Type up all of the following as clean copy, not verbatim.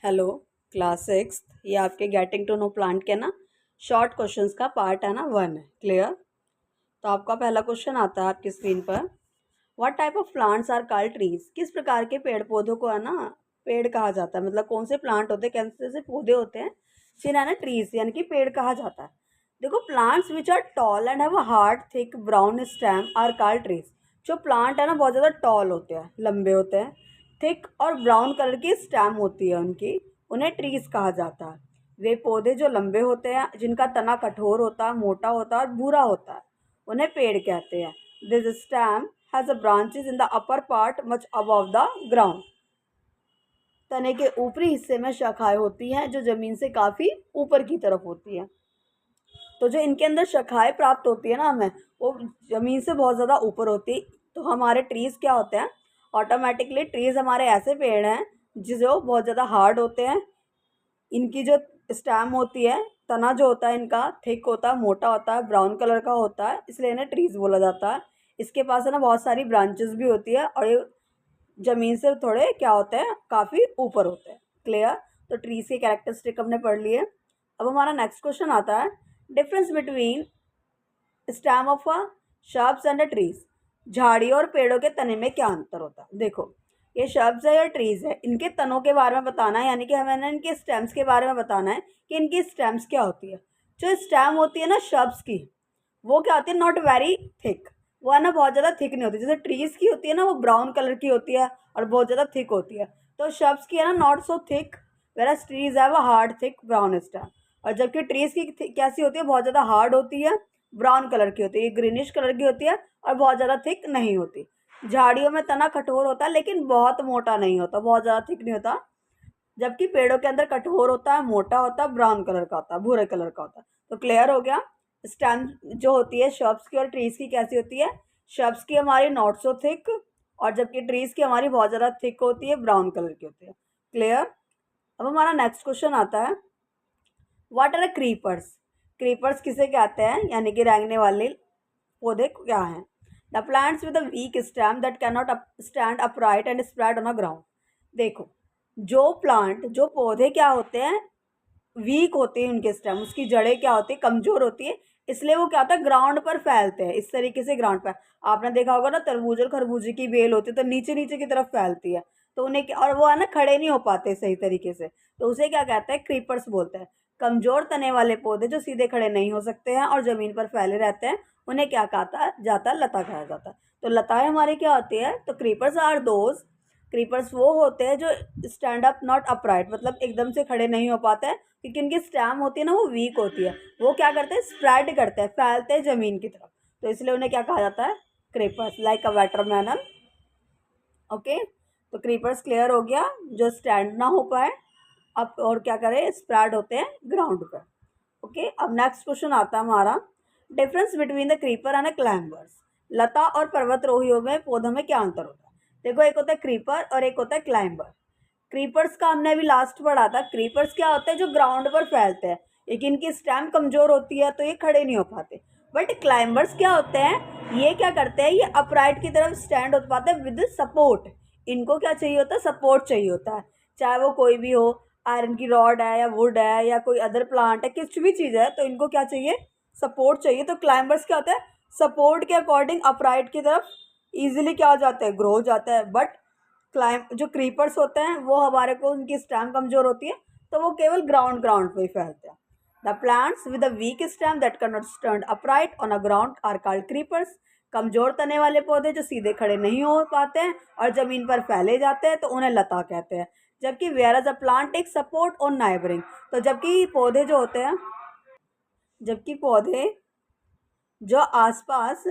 Hello class six. ये आपके getting to know plant के ना शॉर्ट क्वेश्चंस का पार्ट है ना 1 है। क्लियर। तो आपका पहला क्वेश्चन आता है आपकी स्क्रीन पर। What type of plants are called trees? किस प्रकार के पेड़ पौधों को है ना पेड़ कहा जाता है, मतलब कौन से प्लांट होते हैं, कैसे से पौधे होते हैं जिन्हें है ना ट्रीज यानी कि पेड़ कहा जाता है। देखो, plants which are tall and have a hard thick brown stem are called trees. जो प्लांट है ना बहुत ज़्यादा टॉल होते हैं, लंबे होते हैं, थिक और ब्राउन कलर की स्टेम होती है उनकी, उन्हें ट्रीज कहा जाता है। वे पौधे जो लंबे होते हैं, जिनका तना कठोर होता है, मोटा होता है और भूरा होता है, उन्हें पेड़ कहते हैं। This stem has a branches in the upper part much above the ground. तने के ऊपरी हिस्से में शाखाएं होती हैं जो जमीन से काफी ऊपर की तरफ होती है। तो जो इनके अंदर शाखाएं प्राप्त होती है ना हमें, वो जमीन से बहुत ज़्यादा ऊपर होती है। तो हमारे ट्रीज़ क्या होते हैं, ऑटोमेटिकली ट्रीज़ हमारे ऐसे पेड़ हैं जो बहुत ज़्यादा हार्ड होते हैं। इनकी जो स्टेम होती है, तना जो होता है इनका थिक होता है, मोटा होता है, ब्राउन कलर का होता है, इसलिए इन्हें ट्रीज़ बोला जाता है। इसके पास है ना बहुत सारी ब्रांचेस भी होती है और ये ज़मीन से थोड़े क्या होते हैं, काफ़ी ऊपर होते हैं। क्लियर। तो ट्रीज़ के कैरेक्टरिस्टिक हमने पढ़ लिए। अब हमारा नेक्स्ट क्वेश्चन आता है, difference between stem of a shrubs and trees. झाड़ियों और पेड़ों के तने में क्या अंतर होता है? देखो, ये शर्ब्स है या ट्रीज है, इनके तनों के बारे में बताना है, यानी कि हमें ना इनके स्टेम्स के बारे में बताना है कि इनकी स्टेम्स क्या होती है। जो स्टेम होती है ना शर्ब्स की, वो क्या होती है, नॉट वेरी थिक। वो है ना बहुत ज़्यादा थिक नहीं होती। जैसे ट्रीज की होती है ना, वो ब्राउन कलर की होती है और बहुत ज़्यादा थिक होती है। तो शर्ब्स की है ना नॉट सो थिक, वेराज ट्रीज है वो हार्ड थिक ब्राउन स्टेम। और जबकि ट्रीज की कैसी होती है, बहुत ज़्यादा हार्ड होती है, ब्राउन कलर की होती है, ग्रीनिश कलर की होती है और बहुत ज़्यादा थिक नहीं होती। झाड़ियों में तना कठोर होता है लेकिन बहुत मोटा नहीं होता, बहुत ज़्यादा थिक नहीं होता। जबकि पेड़ों के अंदर कठोर होता है, मोटा होता है, ब्राउन कलर का होता है, भूरे कलर का होता है। तो क्लियर हो गया। स्टेम जो होती है शर्ब्स की और ट्रीज की कैसी होती है, शर्ब्स की हमारी नॉट सो थिक और जबकि ट्रीज की हमारी बहुत ज़्यादा थिक होती है, ब्राउन कलर की होती है। क्लियर। अब हमारा नेक्स्ट क्वेश्चन आता है, व्हाट आर क्रीपर्स? क्रीपर्स किसे कहते हैं, यानी कि रेंगने वाले पौधे क्या हैं? The plants with a weak stem that can not stand upright and spread on a ground. देखो, जो प्लांट जो पौधे क्या होते हैं, वीक होते हैं उनके स्टेम, उसकी जड़ें क्या होती है, कमजोर होती है, इसलिए वो क्या होता है ग्राउंड पर फैलते हैं। इस तरीके से ग्राउंड पर आपने देखा होगा ना, तरबूज और खरबूजे की बेल होती है तो नीचे नीचे की तरफ फैलती है। तो उन्हें और वो है ना खड़े नहीं हो पाते सही तरीके से, तो उसे क्या कहते हैं, क्रीपर्स बोलते हैं। कमजोर तने वाले पौधे जो सीधे खड़े नहीं हो सकते हैं और जमीन पर फैले रहते हैं, उन्हें क्या कहा जाता है, लता कहा जाता है। तो लताएं हमारी क्या होती है, तो क्रीपर्स आर दोज, क्रीपर्स वो होते हैं जो स्टैंड अप नॉट अपराइट, मतलब एकदम से खड़े नहीं हो पाते हैं क्योंकि उनकी स्टेम होती है ना वो वीक होती है। वो क्या करते हैं, स्प्रेड करते हैं, फैलते हैं जमीन की तरफ, तो इसलिए उन्हें क्या कहा जाता है, क्रीपर्स, लाइक अ वाटरमेलन। ओके। तो क्रीपर्स क्लियर हो गया, जो स्टैंड ना हो पाए अब और क्या करें, स्प्रेड होते हैं ग्राउंड पर। ओके। अब नेक्स्ट क्वेश्चन आता है हमारा, difference between the creeper and climbers. लता और पर्वतरोहियों में पौधों में क्या अंतर होता है? देखो, एक होता है क्रीपर और एक होता है क्लाइंबर। क्रीपर्स का हमने अभी लास्ट पढ़ा था। क्रीपर्स क्या होते हैं, जो ग्राउंड पर फैलते हैं, लेकिन इनकी स्टेम कमजोर होती है तो ये खड़े नहीं हो पाते। बट क्लाइंबर्स क्या होते हैं, ये क्या करते हैं, ये अपराइट की तरफ स्टैंड हो पाते हैं विद सपोर्ट। इनको क्या चाहिए होता है, सपोर्ट चाहिए होता है, चाहे वो कोई भी हो, आयरन की रॉड है या वुड है या कोई अदर प्लांट है, कुछ भी चीज़ है, तो इनको क्या चाहिए, सपोर्ट चाहिए। तो क्लाइंबर्स क्या होता है, सपोर्ट के अकॉर्डिंग अपराइट की तरफ इजीली क्या हो जाता है, ग्रो हो जाता है। बट जो क्रीपर्स होते हैं वो हमारे को उनकी स्टेम कमजोर होती है, तो वो केवल ग्राउंड ग्राउंड पे ही फैलते हैं। The plants with a weak stem that can not stand upright on a ground are called creepers. कमजोर तने वाले पौधे जो सीधे खड़े नहीं हो पाते हैं और जमीन पर फैले जाते हैं तो उन्हें लता कहते हैं। जबकि whereas a plant take support on neighbouring, तो जबकि पौधे जो होते हैं, जबकि पौधे जो आसपास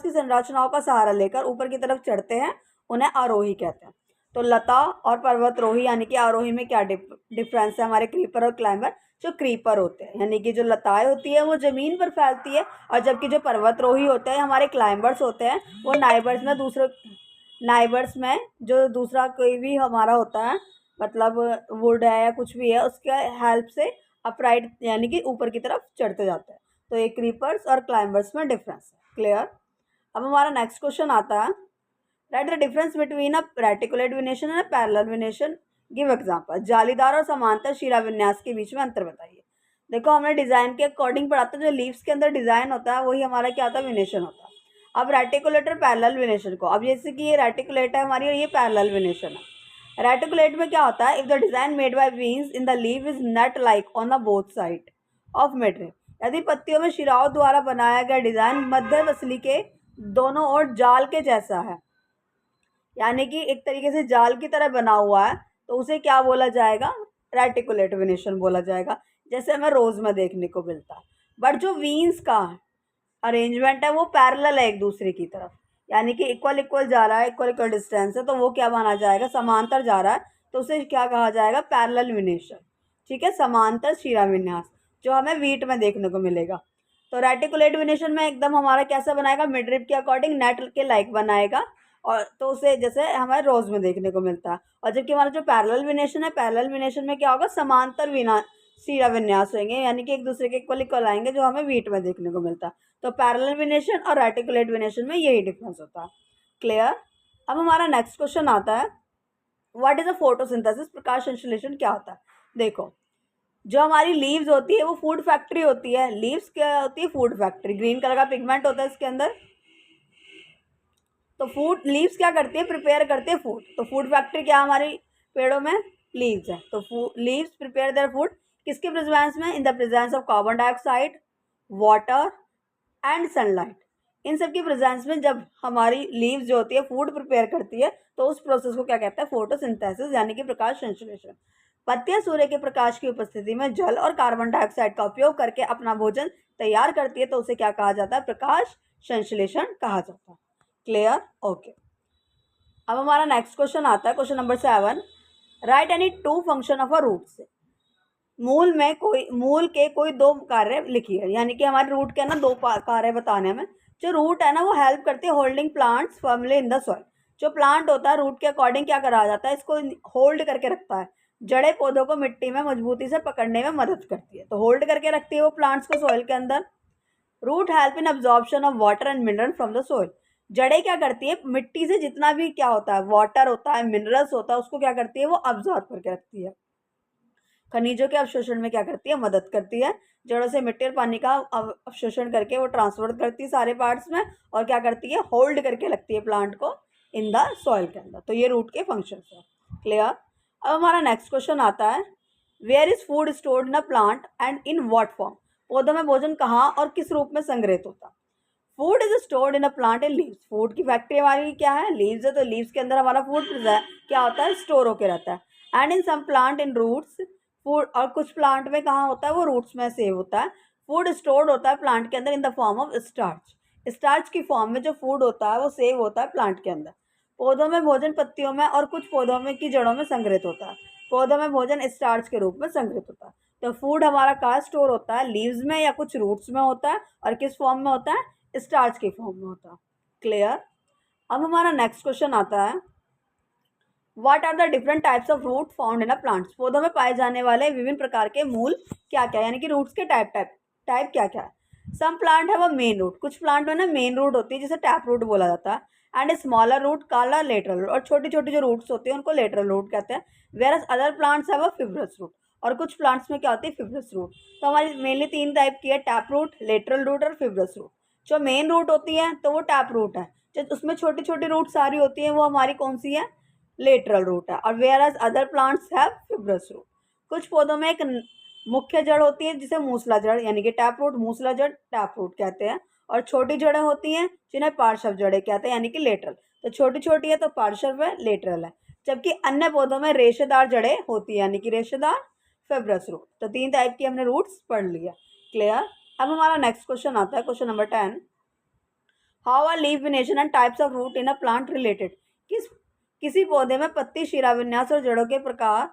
की संरचनाओं का सहारा लेकर ऊपर की तरफ चढ़ते हैं, उन्हें आरोही कहते हैं। तो लता और पर्वतरोही यानी कि आरोही में क्या डिफरेंस है हमारे क्रीपर और क्लाइंबर? जो क्रीपर होते हैं यानी कि जो लताएं होती है वो जमीन पर फैलती है, और जबकि जो पर्वतरोही होते हैं हमारे क्लाइंबर्स होते हैं, वो नाइबर्स में जो दूसरा कोई भी हमारा होता है, मतलब वुड है या कुछ भी है, उसके हेल्प से अपराइट यानी कि ऊपर की तरफ चढ़ते जाते हैं। तो ये क्रीपर्स और क्लाइंबर्स में डिफरेंस है। क्लियर। अब हमारा नेक्स्ट क्वेश्चन आता है, right the difference between a reticulate venation and parallel venation give example. जालीदार और समांतर शिरा विन्यास के बीच में अंतर बताइए। देखो हमने डिजाइन के अकॉर्डिंग पढ़ा था, जो लीव्स के अंदर डिजाइन होता है वही हमारा क्या होता है, विनेशन होता है। अब रेटिकुलेटर पैरेलल विनेशन को, अब जैसे कि ये रेटिकुलेट है हमारी और ये पैरेलल विनेशन है। रेटिकुलेट में क्या होता है, if the design made by veins in the leave is not like on the both side of midrib, यदि पत्तियों में शिराओं द्वारा बनाया गया डिजाइन मध्य पसली के दोनों ओर जाल के जैसा है, यानी कि एक तरीके से जाल की तरह बना हुआ है, तो उसे क्या बोला जाएगा, रेटिकुलेट विनेशन बोला जाएगा, जैसे हमें रोज में देखने को मिलता है। बट जो वीन्स का अरेंजमेंट है वो पैरेलल है एक दूसरे की तरफ, यानी कि इक्वल इक्वल जा रहा है, इक्वल इक्वल डिस्टेंस है, तो वो क्या माना जाएगा, समांतर जा रहा है, तो उसे क्या कहा जाएगा, पैरेलल विनेशन। ठीक है, समांतर शिरा विन्यास जो हमें वीट में देखने को मिलेगा। तो रेटिकुलेट विनेशन में एकदम हमारा कैसा बनाएगा, मिडरिप के अकॉर्डिंग नेट के लाइक बनाएगा, और तो उसे जैसे हमारे रोज में देखने को मिलता है। और जबकि हमारा जो पैरेलल विनेशन है, पैरेलल विनेशन में क्या होगा, समांतर शिरा विन्यास होंगे, यानी कि एक दूसरे के इक्वल इक्वल आएंगे, जो हमें वीट में देखने को मिलता है। तो पैरेलल विनेशन और रेटिकुलेट विनेशन में यही डिफरेंस होता है। क्लियर। अब हमारा नेक्स्ट क्वेश्चन आता है, व्हाट इज अ फोटोसिंथेसिस, प्रकाश संश्लेषण क्या होता है। देखो जो हमारी लीव्स होती है वो फूड फैक्ट्री होती है। लीव्स क्या होती है, फूड फैक्ट्री। ग्रीन कलर का पिगमेंट होता है इसके अंदर। तो फूड लीव्स क्या करती है, प्रिपेयर करते हैं फूड। तो फूड फैक्ट्री क्या हमारी पेड़ों में, लीव्स है। तो लीव्स प्रिपेयर देयर फूड किसके प्रेजेंस में, in the presence of carbon dioxide, water and sunlight. इन सब की प्रेजेंस में जब हमारी लीव्स जो होती है फूड प्रिपेयर करती है, तो उस प्रोसेस को क्या कहते हैं, फोटोसिंथेसिस, यानी कि प्रकाश संश्लेषण। पत्तियां सूर्य के प्रकाश की उपस्थिति में जल और कार्बन डाइऑक्साइड का उपयोग करके अपना भोजन तैयार करती है, तो उसे क्या कहा जाता है, प्रकाश संश्लेषण कहा जाता है। Clear, okay. अब हमारा नेक्स्ट क्वेश्चन आता है, question number 7, write any two function of a root से। मूल के कोई दो कार्य लिखिए, यानी कि हमारे रूट के ना दो कार्य बताने में। जो रूट है ना वो हेल्प करती है holding plants firmly in the soil. जो प्लांट होता है रूट के अकॉर्डिंग क्या करा जाता है, इसको होल्ड करके रखता है। जड़ें पौधों को मिट्टी में मजबूती से पकड़ने में मदद करती है, तो होल्ड करके रखती है वो प्लांट्स को सॉइल के अंदर। Root help in absorption of water and mineral from the soil. जड़ें क्या करती है, मिट्टी से जितना भी क्या होता है, वाटर होता है, मिनरल्स होता है, उसको क्या करती है, वो अब्जॉर्ब करके रखती है। खनिजों के अवशोषण में क्या करती है, मदद करती है। जड़ों से मिट्टी और पानी का अवशोषण करके वो ट्रांसफर करती है सारे पार्ट्स में, और क्या करती है, होल्ड करके रखती है प्लांट को इन द सॉइल के अंदर। तो ये रूट के फंक्शंस है। क्लियर। अब हमारा नेक्स्ट क्वेश्चन आता है, where is food stored in a plant and in what form. पौधों में भोजन कहाँ और किस रूप में संग्रहित होता है। Food is stored in a plant in leaves. Food की फैक्ट्री हमारी क्या है, लीव्स है, तो लीव्स के अंदर हमारा फूड क्या होता है, स्टोर होकर रहता है। And in some plant in roots food, और कुछ प्लांट में कहाँ होता है, वो रूट्स में सेव होता है। फूड स्टोर्ड होता है प्लांट के अंदर in the form of starch. Starch की फॉर्म में जो फूड होता है वो सेव होता है प्लांट के अंदर। पौधों में भोजन पत्तियों में और कुछ पौधों में की जड़ों में संग्रहित होता है। पौधों में भोजन स्टार्च के रूप में संग्रहित होता है। तो फूड हमारा कहाँ स्टोर होता है, लीव्स में या कुछ रूट्स में होता है, और किस फॉर्म में होता है, स्टार्च की फॉर्म में होता है। क्लियर। अब हमारा नेक्स्ट क्वेश्चन आता है, what are the different types of root found in a plants. पौधों में पाए जाने वाले विभिन्न प्रकार के मूल क्या क्या, यानी कि रूट्स के टाइप क्या क्या है। सम प्लांट है वो मेन रूट। कुछ प्लांट में ना मेन रूट होती है जिसे टैप रूट बोला जाता है। एंड स्मॉलर रूट काला लेटरल रूट, और छोटी छोटी जो रूट्स होती है उनको लेटरल रूट कहते हैं। वेयर अदर प्लांट्स है वो फिब्रस रूट, और कुछ प्लांट्स में क्या होती है, फिब्रस रूट। तो हमारी मेनली 3 टाइप की है, टैप रूट, लेटरल रूट और फिब्रस रूट। जो मेन रूट होती है तो वो टैप रूट है। जो उसमें छोटी छोटी रूट सारी होती है वो हमारी कौन सी है, लेटरल रूट है। और whereas other plants have fibrous root. कुछ पौधों में एक मुख्य जड़ होती है जिसे मूसला जड़, यानी कि टैप रूट, मूसला जड़ टैप रूट कहते हैं। और छोटी जड़ें होती हैं जिन्हें पार्श्व जड़ें कहते हैं, यानी कि लेटरल। तो छोटी छोटी है तो पार्श्व है, लेटरल है। जबकि अन्य पौधों में रेशेदार जड़ें होती है, यानी कि रेशेदार फिब्रस रूट। तो 3 टाइप की हमने रूट्स पढ़ लिया। क्लियर। अब हमारा नेक्स्ट क्वेश्चन आता है, question number 10, how are leaf venation and types of root in a plant related. किसी पौधे में पत्ती, शिरा विन्यास और जड़ों के प्रकार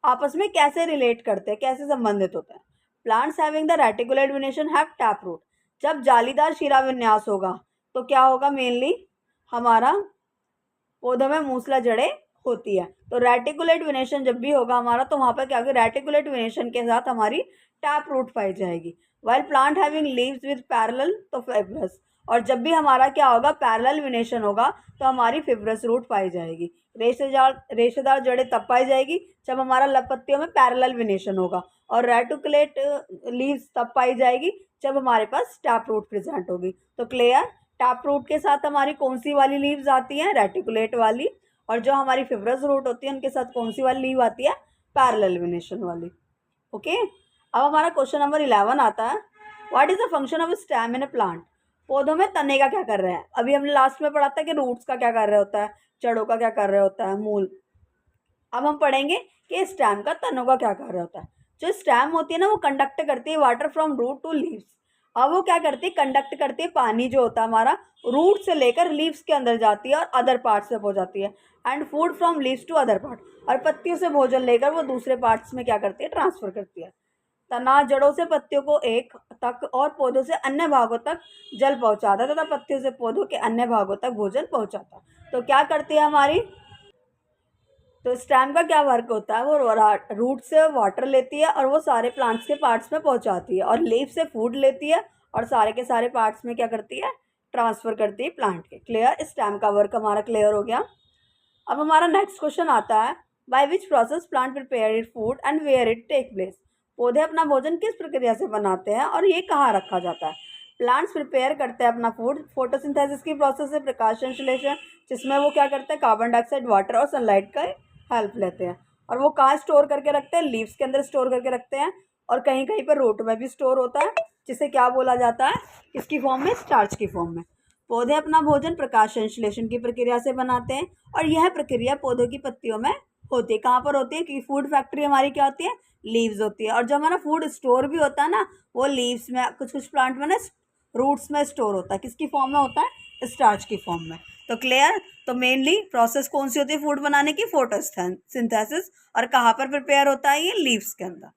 आपस में कैसे रिलेट करते हैं, कैसे संबंधित होते हैं। Plants having the reticulate venation have tap root. जब जालीदार शिरा विन्यास होगा तो क्या होगा, मेनली हमारा पौधों में मूसला जड़ें होती है। तो रेटिकुलेट विनेशन जब भी होगा हमारा, तो वहां पर क्या होगा, रेटिकुलेट विनेशन के साथ हमारी टैप रूट पाई जाएगी। While plant having leaves with parallel, तो फाइब्रस। और जब भी हमारा क्या होगा, पैरेलल विनेशन होगा, तो हमारी फिब्रस रूट पाई जाएगी। रेशेदार जड़ें तब पाई जाएगी जब हमारा पत्तियों में पैरेलल विनेशन होगा, और रेटिकुलेट लीव्स तब पाई जाएगी जब हमारे पास टैप रूट प्रेजेंट होगी। तो क्लियर, टैप रूट के साथ हमारी कौन सी वाली लीव्स आती हैं, रेटिकुलेट वाली, और जो हमारी फिब्रस रूट होती है उनके साथ कौन सी वाली लीव आती है, पैरेलल विनेशन वाली। ओके, अब हमारा क्वेश्चन नंबर 11 आता है, what is the function of stem in A plant. पौधों में तने का क्या कर रहे हैं। अभी हमने लास्ट में पढ़ा था कि रूट्स का क्या कर रहा होता है, जड़ों का क्या कर रहा होता है, मूल। अब हम पढ़ेंगे कि स्टेम का तनों का क्या कर रहा होता है। जो स्टेम होती है ना, वो कंडक्ट करती है water from root to leaves. अब वो क्या करती है, कंडक्ट करती है पानी जो होता है हमारा, रूट से लेकर लीव्स के अंदर जाती है और अदर पार्ट्स में पहुंच जाती है, and food from leaves to other part, और पत्तियों से भोजन लेकर वो दूसरे पार्ट्स में क्या करती है, ट्रांसफर करती है। तना जड़ों से पत्तियों को एक तक और पौधों से अन्य भागों तक जल पहुंचाता है, तथा पत्तियों से पौधों के अन्य भागों तक भोजन पहुंचाता है। तो क्या करती है हमारी, तो स्टेम का क्या वर्क होता है, वो रूट से वाटर लेती है और वो सारे प्लांट्स के पार्ट्स में पहुंचाती है, और लीफ से फूड लेती है और सारे के सारे पार्ट्स में क्या करती है, ट्रांसफर करती है प्लांट के। क्लियर, स्टेम का वर्क हमारा क्लियर हो गया। अब हमारा नेक्स्ट क्वेश्चन आता है, by which process plant prepare it food and where it take place. पौधे अपना भोजन किस प्रक्रिया से बनाते हैं और ये कहाँ रखा जाता है। प्लांट्स प्रिपेयर करते हैं अपना फूड फोटोसिंथेसिस की प्रोसेस से, प्रकाश संश्लेषण, जिसमें वो क्या करते हैं, कार्बन डाइऑक्साइड, वाटर और सनलाइट का हेल्प लेते हैं। और वो कहाँ स्टोर करके रखते हैं, लीव्स के अंदर स्टोर करके रखते हैं, और कहीं कहीं पर रूट में भी स्टोर होता है, जिसे क्या बोला जाता है, किसकी फॉर्म में, स्टार्च की फॉर्म में। पौधे अपना भोजन प्रकाश संश्लेषण की प्रक्रिया से बनाते हैं, और यह प्रक्रिया पौधों की पत्तियों में होती है। कहाँ पर होती है, कि फूड फैक्ट्री हमारी क्या होती है, लीव्स होती है। और जो हमारा फूड स्टोर भी होता है ना, वो लीव्स में, कुछ कुछ प्लांट में ना रूट्स में स्टोर होता है, किसकी फॉर्म में होता है, स्टार्च की फॉर्म में। तो क्लियर, तो मेनली प्रोसेस कौन सी होती है फूड बनाने की, फोटोसिंथेसिस, और कहाँ पर प्रिपेयर होता है ये, लीव्स के अंदर।